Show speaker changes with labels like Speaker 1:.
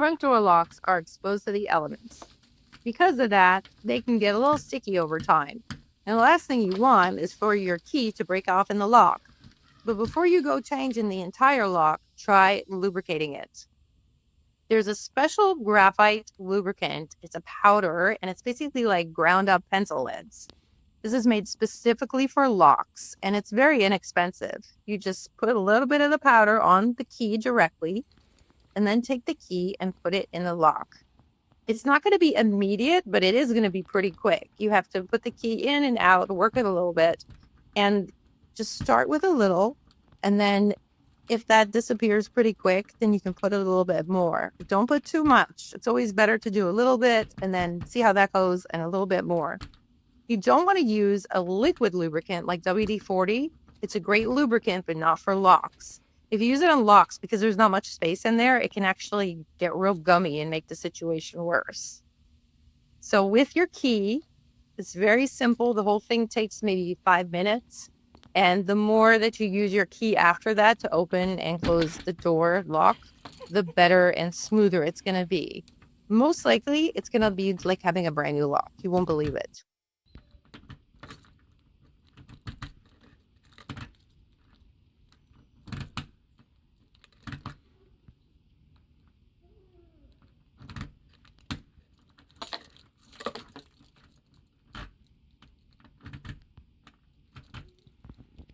Speaker 1: front door locks are exposed to the elements. Because of that, they can get a little sticky over time. And the last thing you want is for your key to break off in the lock. But before you go changing the entire lock, try lubricating it. There's a special graphite lubricant. It's a powder and it's basically like ground up pencil leads. This is made specifically for locks and it's very inexpensive. You just put a little bit of the powder on the key directly and then take the key and put it in the lock. It's not going to be immediate, but it is going to be pretty quick. You have to put the key in and out, work it a little bit, and just start with a little. And then if that disappears pretty quick, then you can put a little bit more. Don't put too much. It's always better to do a little bit and then see how that goes and a little bit more. You don't want to use a liquid lubricant like WD-40. It's a great lubricant, but not for locks. If you use it on locks, because there's not much space in there, it can actually get real gummy and make the situation worse. So with your key, it's very simple. The whole thing takes maybe 5 minutes. And the more that you use your key after that to open and close the door lock, the better and smoother it's going to be. Most likely, it's going to be like having a brand new lock. You won't believe it.